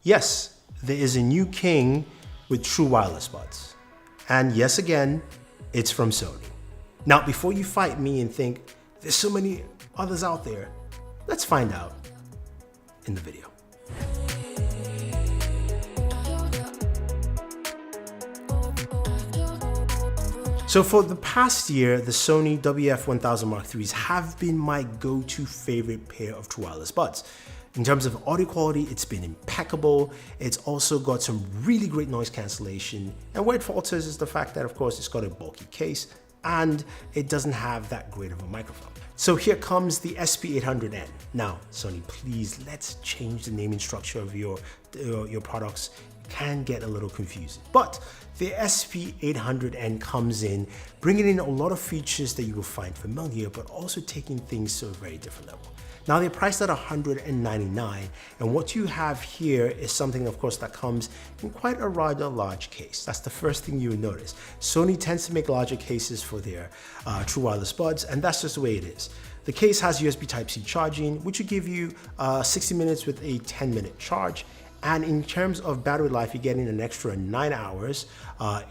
Yes, there is a new king with true wireless buds. And yes, again, it's from Sony. Now, before you fight me and think there's so many others out there, let's find out in the video. So for the past year, the Sony WF-1000 Mark IIIs have been my go-to favorite pair of true wireless buds. In terms of audio quality, it's been impeccable. It's also got some really great noise cancellation. And where it falters is the fact that, of course, it's got a bulky case and it doesn't have that great of a microphone. So here comes the SP800N. Now, Sony, please, let's change the naming structure of your products. It can get a little confusing. But the SP800N comes in, bringing in a lot of features that you will find familiar, but also taking things to a very different level. Now they're priced at $199, and what you have here is something, of course, that comes in quite a rather large case. That's the first thing you will notice. Sony tends to make larger cases for their true wireless buds, and that's just the way it is. The case has USB Type-C charging, which will give you 60 minutes with a 10-minute charge. And in terms of battery life, you're getting an extra 9 hours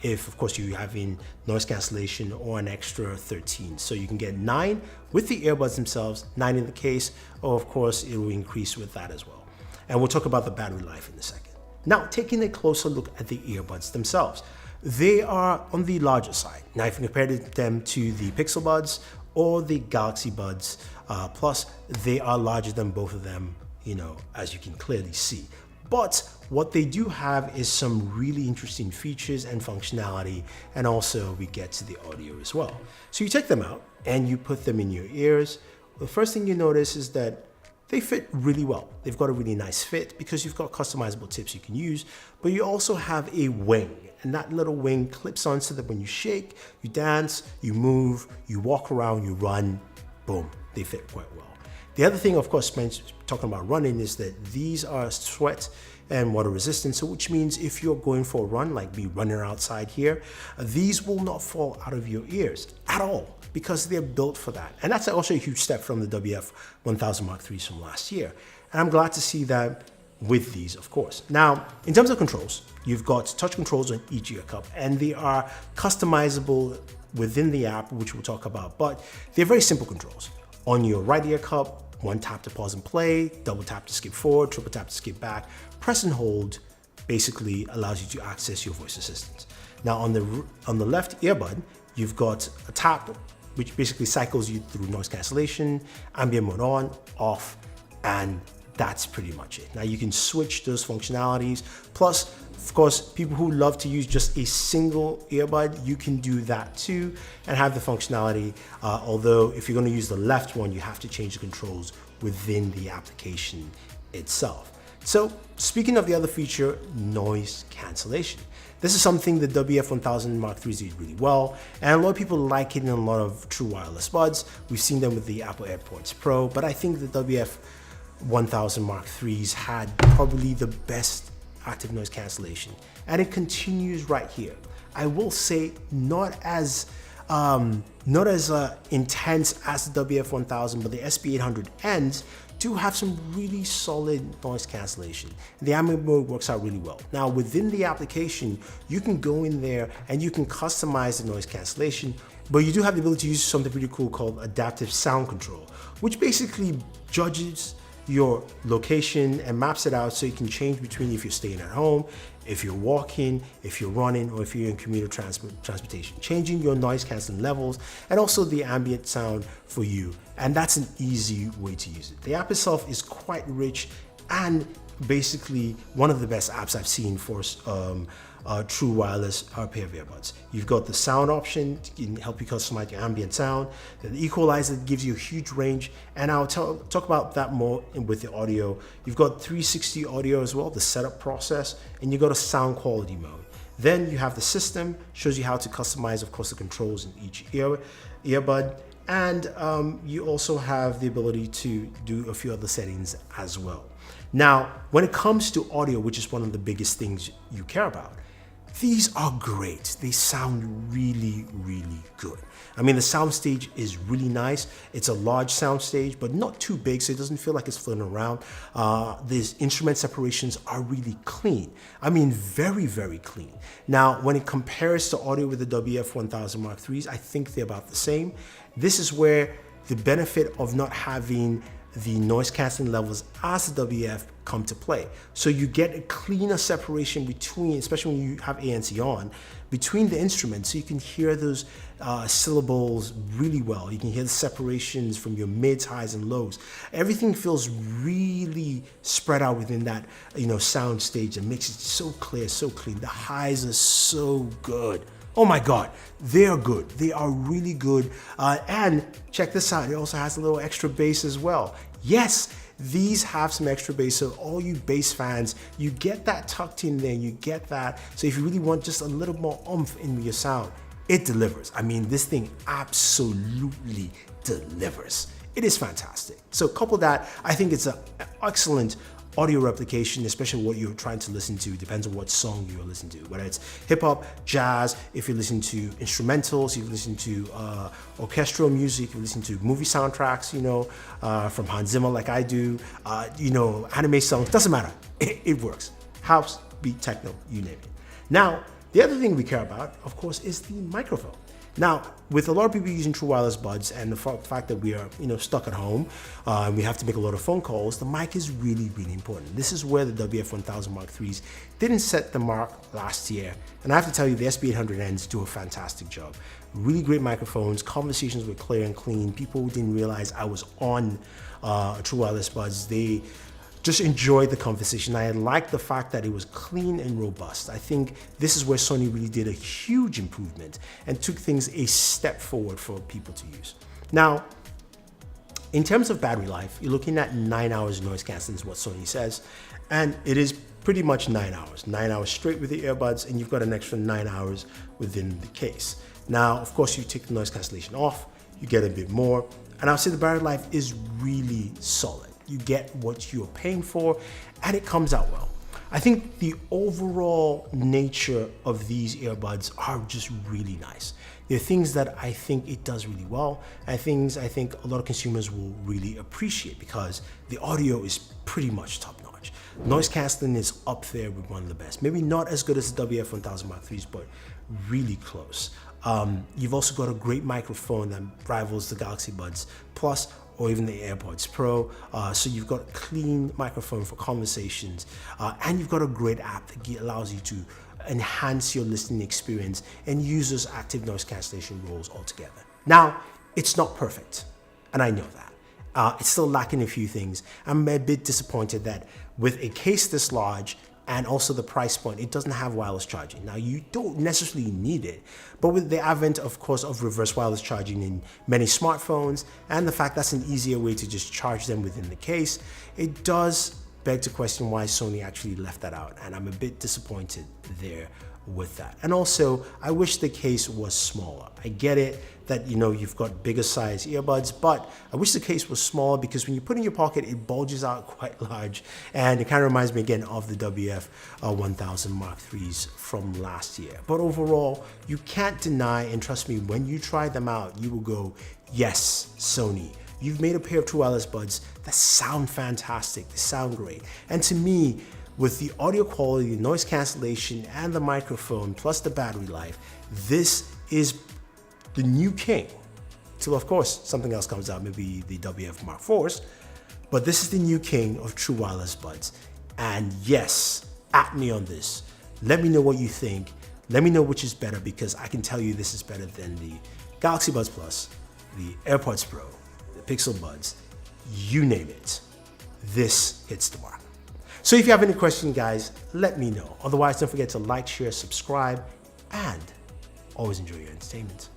if, of course, you're having noise cancellation, or an extra 13. So you can get 9 with the earbuds themselves, 9 in the case, or of course, it will increase with that as well. And we'll talk about the battery life in a second. Now, taking a closer look at the earbuds themselves, they are on the larger side. Now, if you compare them to the Pixel Buds or the Galaxy Buds Plus, they are larger than both of them, as you can clearly see. But what they do have is some really interesting features and functionality, and also we get to the audio as well. So you take them out and you put them in your ears. The first thing you notice is that they fit really well. They've got a really nice fit because you've got customizable tips you can use, but you also have a wing, and that little wing clips on so that when you shake, you dance, you move, you walk around, you run, boom, they fit quite well. The other thing, of course, talking about running, is that these are sweat and water resistant, so which means if you're going for a run, like me running outside here, these will not fall out of your ears at all because they're built for that. And that's also a huge step from the WF-1000 Mark IIIs from last year. And I'm glad to see that with these, of course. Now, in terms of controls, you've got touch controls on each ear cup, and they are customizable within the app, which we'll talk about, but they're very simple controls. On your right ear cup, 1 tap to pause and play, double tap to skip forward, triple tap to skip back, press and hold basically allows you to access your voice assistant. Now on the left earbud, you've got a tap, which basically cycles you through noise cancellation, ambient mode on, off, and that's pretty much it. Now you can switch those functionalities. Plus, of course, people who love to use just a single earbud, you can do that too and have the functionality. Although if you're going to use the left one, you have to change the controls within the application itself. So speaking of the other feature, noise cancellation. This is something the WF-1000 Mark IIIs did really well, and a lot of people like it in a lot of true wireless buds. We've seen them with the Apple AirPods Pro, but I think the WF-1000 Mark IIIs had probably the best active noise cancellation, and it continues right here. I will say not as intense as the WF-1000, but the SP800Ns do have some really solid noise cancellation. The ambient mode works out really well. Now within the application, you can go in there and you can customize the noise cancellation, but you do have the ability to use something pretty cool called adaptive sound control, which basically judges your location and maps it out so you can change between if you're staying at home, if you're walking, if you're running, or if you're in commuter transportation, changing your noise canceling levels and also the ambient sound for you. And that's an easy way to use it. The app itself is quite rich and basically one of the best apps I've seen for true wireless pair of earbuds. You've got the sound option, it can help you customize your ambient sound. The equalizer gives you a huge range, and I'll talk about that more with the audio. You've got 360 audio as well, the setup process, and you've got a sound quality mode. Then you have the system, shows you how to customize, of course, the controls in each earbud. And you also have the ability to do a few other settings as well. Now, when it comes to audio, which is one of the biggest things you care about, These are great. They sound really, really good. I mean, the soundstage is really nice. It's a large soundstage, but not too big, so it doesn't feel like it's floating around. These instrument separations are really clean. I mean, very, very clean. Now, when it compares to audio with the WF-1000 Mark IIIs, I think they're about the same. This is where the benefit of not having the noise cancelling levels as the WF come to play. So you get a cleaner separation between, especially when you have ANC on, between the instruments, so you can hear those syllables really well. You can hear the separations from your mids, highs, and lows. Everything feels really spread out within that, sound stage that makes it so clear, so clean. The highs are so good. Oh my God, they are good. They are really good. And check this out, it also has a little extra bass as well. Yes, these have some extra bass, so all you bass fans, you get that tucked in there, you get that. So if you really want just a little more oomph in your sound, it delivers. I mean, this thing absolutely delivers. It is fantastic. So couple that, I think it's an excellent audio replication, especially what you're trying to listen to. Depends on what song you're listening to, whether it's hip hop, jazz, if you listen to instrumentals, if you listen to orchestral music, if you listen to movie soundtracks, from Hans Zimmer like I do, anime songs, doesn't matter. It works. House, beat, techno, you name it. Now, the other thing we care about, of course, is the microphone. Now, with a lot of people using true wireless buds and the fact that we are, stuck at home, and we have to make a lot of phone calls, the mic is really, really important. This is where the WF-1000 Mark IIIs didn't set the mark last year. And I have to tell you, the SP800Ns do a fantastic job. Really great microphones, conversations were clear and clean. People who didn't realize I was on true wireless buds, they just enjoyed the conversation. I liked the fact that it was clean and robust. I think this is where Sony really did a huge improvement and took things a step forward for people to use. Now, in terms of battery life, you're looking at 9 hours noise cancelling is what Sony says, and it is pretty much 9 hours. 9 hours straight with the earbuds, and you've got an extra 9 hours within the case. Now, of course, you take the noise cancellation off, you get a bit more, and I'll say the battery life is really solid. You get what you're paying for, and it comes out well. I think the overall nature of these earbuds are just really nice. They're things that I think it does really well, and things I think a lot of consumers will really appreciate because the audio is pretty much top notch. Noise cancelling is up there with one of the best. Maybe not as good as the WF-1000 Mark IIIs, but really close. You've also got a great microphone that rivals the Galaxy Buds Plus or even the AirPods Pro. So you've got a clean microphone for conversations, and you've got a great app that allows you to enhance your listening experience and use those active noise cancellation roles altogether. Now, it's not perfect, and I know that. It's still lacking a few things. I'm a bit disappointed that with a case this large and also the price point, it doesn't have wireless charging. Now, you don't necessarily need it, but with the advent, of course, of reverse wireless charging in many smartphones, and the fact that's an easier way to just charge them within the case, it does beg to question why Sony actually left that out, and I'm a bit disappointed there with that. And also, I wish the case was smaller. I get it that you've got bigger size earbuds, but I wish the case was smaller because when you put it in your pocket, it bulges out quite large, and it kind of reminds me again of the WF-1000 Mark IIIs from last year. But overall, you can't deny, and trust me, when you try them out, you will go, yes, Sony, you've made a pair of true wireless buds that sound fantastic, they sound great. And to me, with the audio quality, the noise cancellation, and the microphone, plus the battery life, this is the new king. Till, of course, something else comes out, maybe the WF Mark IVs, but this is the new king of true wireless buds. And yes, at me on this. Let me know what you think. Let me know which is better, because I can tell you this is better than the Galaxy Buds Plus, the AirPods Pro, the Pixel Buds, you name it. This hits the mark. So if you have any questions, guys, let me know. Otherwise, don't forget to like, share, subscribe, and always enjoy your entertainment.